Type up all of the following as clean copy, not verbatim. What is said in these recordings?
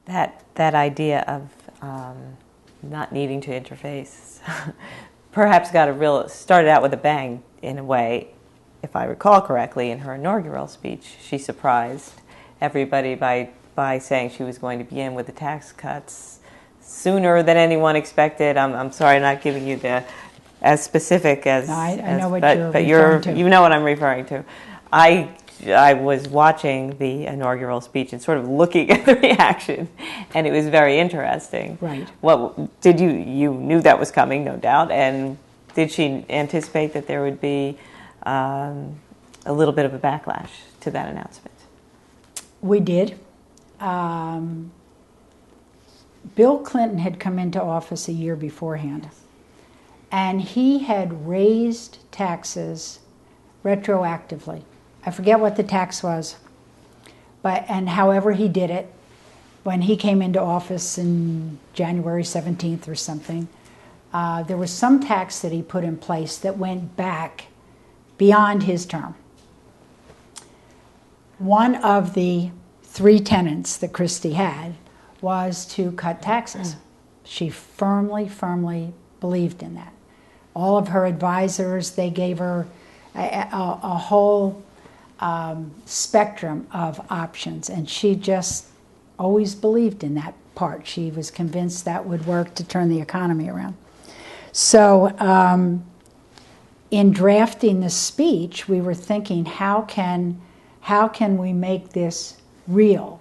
that idea of not needing to interface perhaps started out with a bang in a way. If I recall correctly, in her inaugural speech, she surprised everybody by saying she was going to begin with the tax cuts sooner than anyone expected. I'm sorry, I'm not giving you as specific as. No, I know what but you're referring to. You know what I'm referring to. I was watching the inaugural speech and sort of looking at the reaction, and it was very interesting. Right. What did you knew that was coming, no doubt, and did she anticipate that there would be a little bit of a backlash to that announcement? We did. Bill Clinton had come into office a year beforehand, and he had raised taxes retroactively. I forget what the tax was, and however he did it, when he came into office in January 17th or something, there was some tax that he put in place that went back beyond his term. One of the 3 tenets that Christie had was to cut taxes. She firmly believed in that. All of her advisors, they gave her a whole spectrum of options, and she just always believed in that part. She was convinced that would work to turn the economy around. So in drafting the speech, we were thinking, how can we make this real?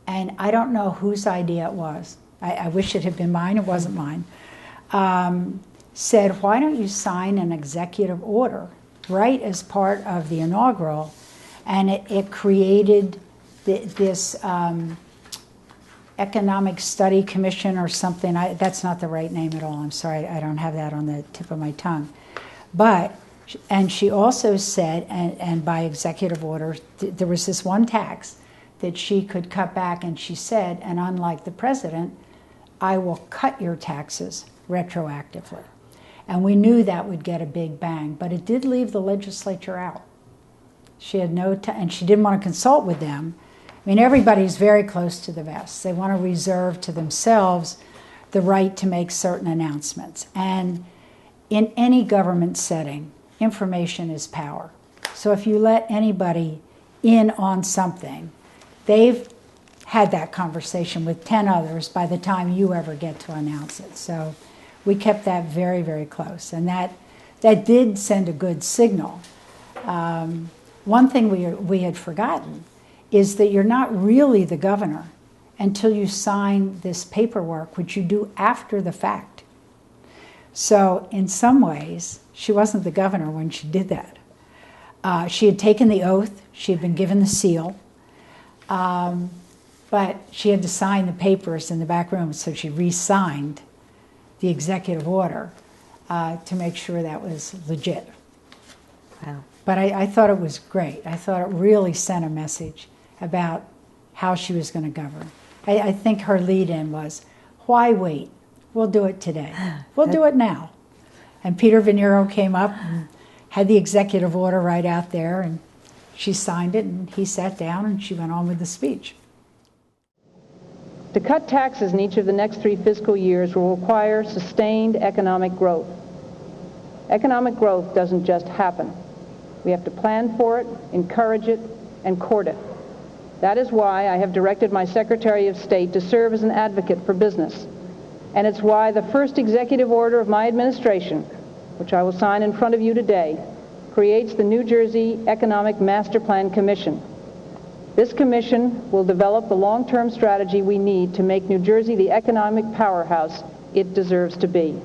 And I don't know whose idea it was. I wish it had been mine. It wasn't mine. Said, why don't you sign an executive order right as part of the inaugural? And it created this Economic Study Commission or something. That's not the right name at all. I'm sorry, I don't have that on the tip of my tongue. And she also said, and by executive order, there was this one tax that she could cut back, and she said, and unlike the president, I will cut your taxes retroactively. And we knew that would get a big bang, but it did leave the legislature out. She had and she didn't want to consult with them. I mean, everybody's very close to the vest. They want to reserve to themselves the right to make certain announcements. And in any government setting, information is power. So if you let anybody in on something, they've had that conversation with 10 others by the time you ever get to announce it. So we kept that very close, and that did send a good signal. One thing we had forgotten is that you're not really the governor until you sign this paperwork, which you do after the fact. So in some ways, she wasn't the governor when she did that. She had taken the oath, she had been given the seal, but she had to sign the papers in the back room, so she re-signed the executive order to make sure that was legit. Wow. But I thought it was great. I thought it really sent a message about how she was going to govern. I think her lead-in was, why wait? We'll do it today. We'll do it now. And Peter Venero came up and had the executive order right out there, and she signed it, and he sat down, and she went on with the speech. To cut taxes in each of the next 3 fiscal years will require sustained economic growth. Economic growth doesn't just happen. We have to plan for it, encourage it, and court it. That is why I have directed my Secretary of State to serve as an advocate for business. And it's why the first executive order of my administration, which I will sign in front of you today, creates the New Jersey Economic Master Plan Commission. This commission will develop the long-term strategy we need to make New Jersey the economic powerhouse it deserves to be.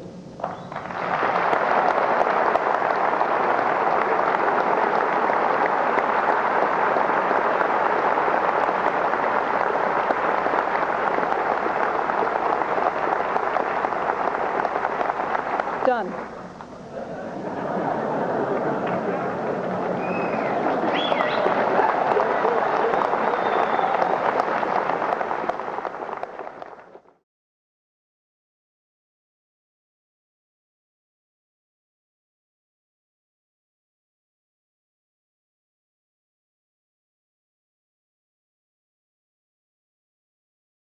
Done.